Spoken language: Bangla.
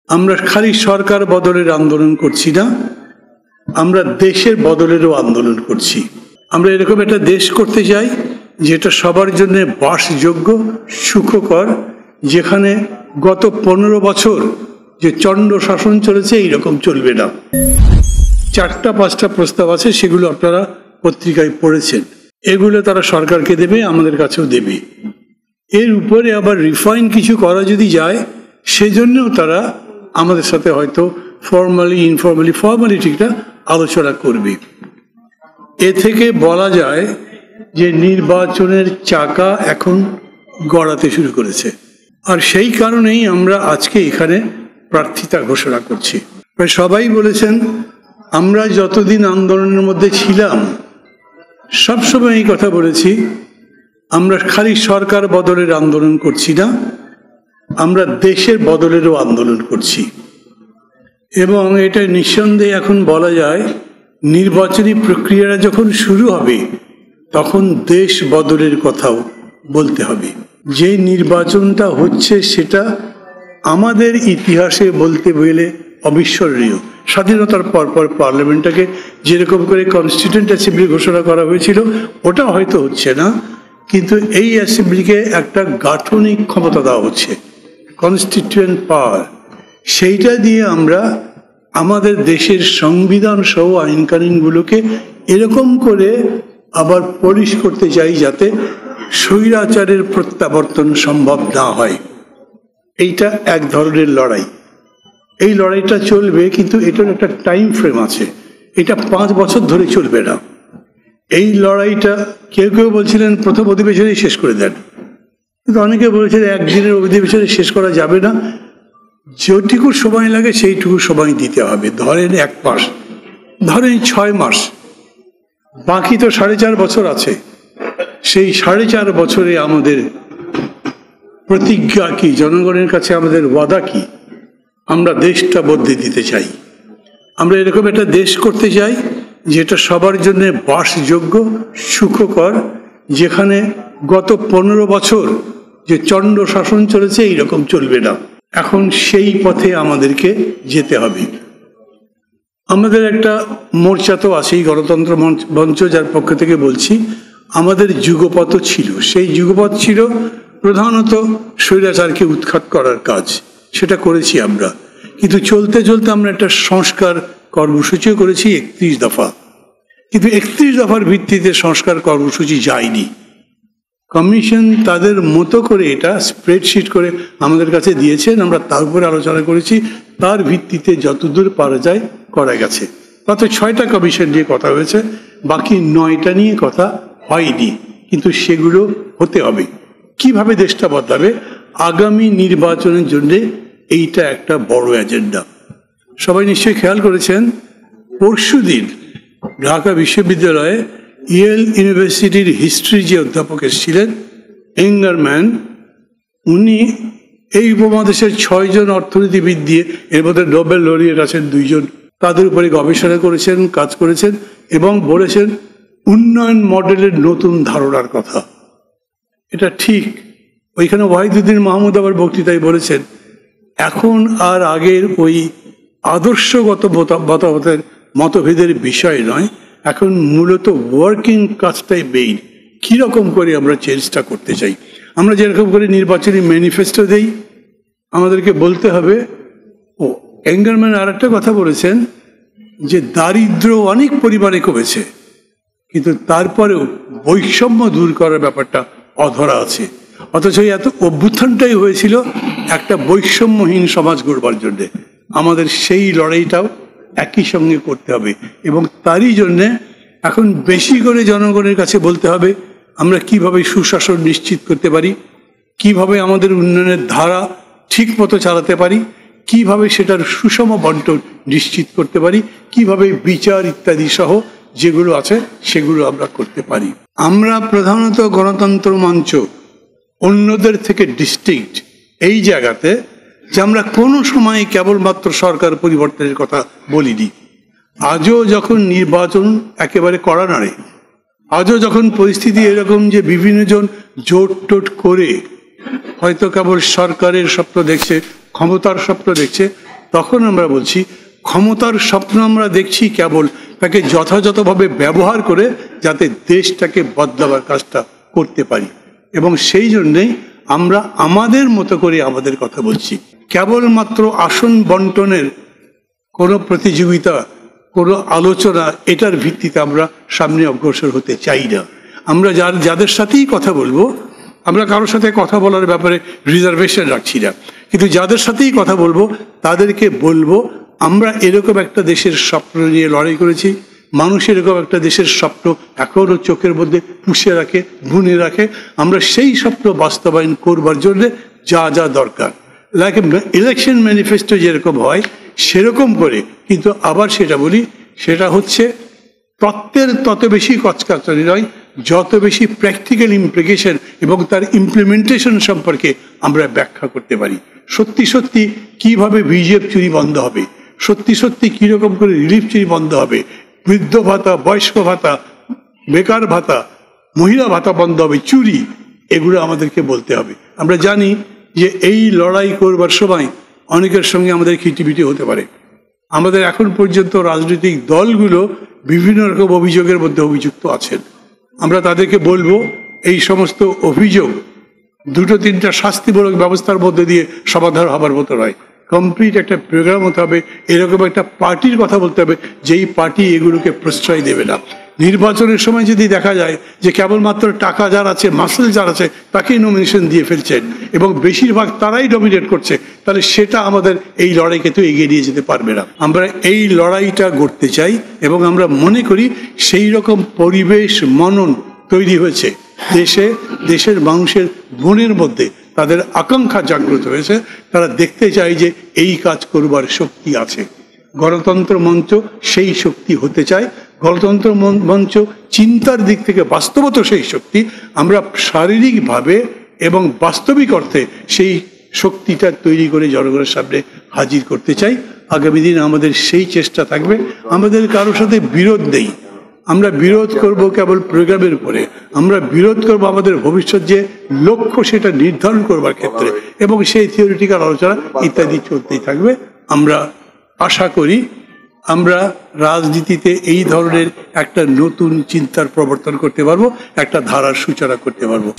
আমরা খালি সরকার বদলের আন্দোলন করছি না, আমরা দেশের বদলেরও আন্দোলন করছি। আমরা এরকম একটা দেশ করতে চাই যেটা সবার জন্য বাসযোগ্য, সুখকর, যেখানে গত 15 বছর যে চণ্ড শাসন চলেছে এইরকম চলবে না। 4-5টা প্রস্তাব আছে, সেগুলো আপনারা পত্রিকায় পড়েছেন। এগুলো তারা সরকারকে দেবে, আমাদের কাছেও দেবে। এর উপরে আবার রিফাইন কিছু করা যদি যায়, সেজন্যও তারা আমাদের সাথে হয়তো ফর্মালিটিটা আলোচনা করবে। এ থেকে বলা যায় যে নির্বাচনের চাকা এখন গড়াতে শুরু করেছে, আর সেই কারণেই আমরা আজকে এখানে প্রার্থিতা ঘোষণা করছি। সবাই বলেছেন, আমরা যতদিন আন্দোলনের মধ্যে ছিলাম সবসময় এই কথা বলেছি, আমরা খালি সরকার বদলের আন্দোলন করছি না, আমরা দেশের বদলেরও আন্দোলন করছি। এবং এটা নিঃসন্দেহে এখন বলা যায়, নির্বাচনী প্রক্রিয়াটা যখন শুরু হবে তখন দেশ বদলের কথাও বলতে হবে। যে নির্বাচনটা হচ্ছে সেটা আমাদের ইতিহাসে বলতে গেলে অবিস্মরণীয়। স্বাধীনতার পরপর পার্লামেন্টটাকে যেরকম করে কনস্টিটিউয়েন্ট অ্যাসেম্বলি ঘোষণা করা হয়েছিল, ওটা হয়তো হচ্ছে না, কিন্তু এই অ্যাসেম্বলিকে একটা গাঠনিক ক্ষমতা দেওয়া হচ্ছে, কনস্টিটিউয়েন্ট পাওয়ার। সেইটা দিয়ে আমরা আমাদের দেশের সংবিধান সহ আইন কানুনগুলোকে এরকম করে আবার পলিশ করতে চাই যাতে স্বৈরাচারের প্রত্যাবর্তন সম্ভব না হয়। এইটা এক ধরনের লড়াই। এই লড়াইটা চলবে, কিন্তু এটার একটা টাইম ফ্রেম আছে। এটা 5 বছর ধরে চলবে না। এই লড়াইটা কেউ কেউ বলছিলেন প্রথম অধিবেশনেই শেষ করে দেন, কিন্তু অনেকে বলেছেন একদিনের অধিবেশনে শেষ করা যাবে না, যেটুকু সময় লাগে সেইটুকু সময় দিতে হবে। ধরেন 1 মাস, ধরেন 6 মাস, বাকি তো 4.5 বছর আছে। সেই 4.5 বছরে আমাদের প্রতিজ্ঞা কি, জনগণের কাছে আমাদের ওয়াদা কি? আমরা দেশটা বদলে দিতে চাই। আমরা এরকম একটা দেশ করতে চাই যেটা সবার জন্য বাসযোগ্য, সুখকর, যেখানে গত 15 বছর যে চণ্ড শাসন চলেছে এইরকম চলবে না। এখন সেই পথে আমাদেরকে যেতে হবে। আমাদের একটা মোর্চা তো আছেই, গণতন্ত্র মঞ্চ, যার পক্ষ থেকে বলছি। আমাদের যুগপথ ছিল, সেই যুগপথ ছিল প্রধানত স্বৈরাচারকে উৎখাত করার কাজ, সেটা করেছি আমরা। কিন্তু চলতে চলতে আমরা একটা সংস্কার কর্মসূচিও করেছি 31 দফা, কিন্তু 31 দফার ভিত্তিতে সংস্কার কর্মসূচি যায়নি। কমিশন তাদের মতো করে এটা স্প্রেডশিট করে আমাদের কাছে দিয়েছেন, আমরা তার উপরে আলোচনা করেছি, তার ভিত্তিতে যতদূর পারা যায় করা গেছে। তাতে 6টা কমিশন নিয়ে কথা হয়েছে, বাকি 9টা নিয়ে কথা হয়নি, কিন্তু সেগুলো হতে হবে। কিভাবে দেশটা বদলাবে, আগামী নির্বাচনের জন্য এইটা একটা বড় এজেন্ডা। সবাই নিশ্চয়ই খেয়াল করেছেন, পরশুদিন ঢাকা বিশ্ববিদ্যালয়ে ইয়েল ইউনিভার্সিটির হিস্ট্রি যে অধ্যাপক এসেছিলেন, এঙ্গারম্যান, উনি এই উপমহাদেশের 6 জন অর্থনীতিবিদ দিয়ে, এর মধ্যে নোবেল লরিয়েট আছেন 2 জন, তাদের উপরে গবেষণা করেছেন, কাজ করেছেন এবং বলেছেন উন্নয়ন মডেলের নতুন ধারণার কথা। এটা ঠিক। ওইখানে ওয়াহিদুদ্দিন মাহমুদ আবার বক্তৃতায় বলেছেন, এখন আর আগের ওই আদর্শগত মতভেদের বিষয় নয়, এখন মূলত ওয়ার্কিং কাজটাই মেইন। কীরকম করে আমরা চেঞ্জটা করতে চাই। আমরা যেরকম করে নির্বাচনী ম্যানিফেস্টো দেই, আমাদেরকে বলতে হবে। ও এঙ্গারম্যান আর একটা কথা বলেছেন যে দারিদ্র অনেক পরিমাণে কমেছে, কিন্তু তারপরেও বৈষম্য দূর করার ব্যাপারটা অধরা আছে। অথচ এত অভ্যুত্থানটাই হয়েছিল একটা বৈষম্যহীন সমাজ গড়বার জন্যে। আমাদের সেই লড়াইটাও একই সঙ্গে করতে হবে, এবং তারই জন্যে এখন বেশি করে জনগণের কাছে বলতে হবে আমরা কিভাবে সুশাসন নিশ্চিত করতে পারি, কিভাবে আমাদের উন্নয়নের ধারা ঠিক মতো চালাতে পারি, কিভাবে সেটার সুষম বন্টন নিশ্চিত করতে পারি, কিভাবে বিচার ইত্যাদি সহ যেগুলো আছে সেগুলো আমরা করতে পারি। আমরা প্রধানত গণতন্ত্র মঞ্চ অন্যদের থেকে ডিস্টিংক্ট এই জায়গাতে যে আমরা কোনো সময় কেবলমাত্র সরকার পরিবর্তনের কথা বলিনি। আজও যখন নির্বাচন একেবারে কড়া নাড়ে, আজও যখন পরিস্থিতি এরকম যে বিভিন্ন জন জোট টোট করে হয়তো কেবল সরকারের স্বপ্ন দেখছে, ক্ষমতার স্বপ্ন দেখছে, তখন আমরা বলছি ক্ষমতার স্বপ্ন আমরা দেখছি কেবল তাকে যথাযথভাবে ব্যবহার করে যাতে দেশটাকে বদলাবার কাজটা করতে পারি, এবং সেই জন্যেই আমরা আমাদের মতো করে আমাদের কথা বলছি। কেবলমাত্র আসন বন্টনের কোনো প্রতিযোগিতা, কোনো আলোচনা এটার ভিত্তিতে আমরা সামনে অগ্রসর হতে চাই না। আমরা যাদের সাথেই কথা বলবো, আমরা কারোর সাথে কথা বলার ব্যাপারে রিজার্ভেশন রাখছি না, কিন্তু যাদের সাথেই কথা বলবো তাদেরকে বলবো আমরা এরকম একটা দেশের স্বপ্ন নিয়ে লড়াই করেছি, মানুষ এরকম একটা দেশের স্বপ্ন এখনও চোখের মধ্যে পুষে রাখে, বুনে রাখে। আমরা সেই স্বপ্ন বাস্তবায়ন করবার জন্য যা যা দরকার, লাইক ইলেকশন ম্যানিফেস্টো যেরকম হয় সেরকম করে, কিন্তু আবার সেটা বলি, সেটা হচ্ছে তত্ত্বের তত বেশি কচকাচারি নয়, যত বেশি প্র্যাকটিক্যাল ইমপ্লিকেশন এবং তার ইমপ্লিমেন্টেশন সম্পর্কে আমরা ব্যাখ্যা করতে পারি। সত্যি সত্যি কিভাবে বিজেপি চুরি বন্ধ হবে, সত্যি সত্যি কীরকম করে রিলিফ চুরি বন্ধ হবে, বৃদ্ধ ভাতা, বয়স্ক ভাতা, বেকার ভাতা, মহিলা ভাতা বন্ধ হবে, চুরি, এগুলো আমাদেরকে বলতে হবে। আমরা জানি যে এই লড়াই করবার সময় অনেকের সঙ্গে আমাদের খিটিপিটি হতে পারে। আমাদের এখন পর্যন্ত রাজনৈতিক দলগুলো বিভিন্ন রকম অভিযোগের মধ্যে অভিযুক্ত আছেন। আমরা তাদেরকে বলবো এই সমস্ত অভিযোগ দুটো তিনটা শাস্তিমূলক ব্যবস্থার মধ্যে দিয়ে সমাধান হবার মতো নয়। কমপ্লিট একটা প্রোগ্রাম হতে হবে, এরকম একটা পার্টির কথা বলতে হবে যেই পার্টি এগুলোকে প্রশ্রয় দেবে না। নির্বাচনের সময় যদি দেখা যায় যে কেবলমাত্র টাকা যার আছে, মাসেল যার আছে, তাকেই নমিনেশন দিয়ে ফেলছেন এবং বেশিরভাগ তারাই ডমিনেট করছে, তাহলে সেটা আমাদের এই লড়াইকে তো এগিয়ে নিয়ে যেতে পারবে না। আমরা এই লড়াইটা গড়তে চাই এবং আমরা মনে করি সেই রকম পরিবেশ মনন তৈরি হয়েছে দেশে, দেশের মানুষের মনের মধ্যে তাদের আকাঙ্ক্ষা জাগ্রত হয়েছে। তারা দেখতে চায় যে এই কাজ করবার শক্তি আছে। গণতন্ত্র মঞ্চ সেই শক্তি হতে চায়। গণতন্ত্র মঞ্চ চিন্তার দিক থেকে বাস্তবত সেই শক্তি। আমরা শারীরিকভাবে এবং বাস্তবিক অর্থে সেই শক্তিটা তৈরি করে জনগণের সামনে হাজির করতে চাই। আগামী দিন আমাদের সেই চেষ্টা থাকবে। আমাদের কারোর সাথে বিরোধ নেই। আমরা বিরোধ করব কেবল প্রোগ্রামের উপরে, আমরা বিরোধ করব আমাদের ভবিষ্যৎ যে লক্ষ্য সেটা নির্ধারণ করবার ক্ষেত্রে, এবং সেই থিওরিটিক্যাল আলোচনা ইত্যাদি চলতেই থাকবে। আমরা আশা করি আমরা রাজনীতিতে এই ধরনের একটা নতুন চিন্তার প্রবর্তন করতে পারবো, একটা ধারার সূচনা করতে পারবো।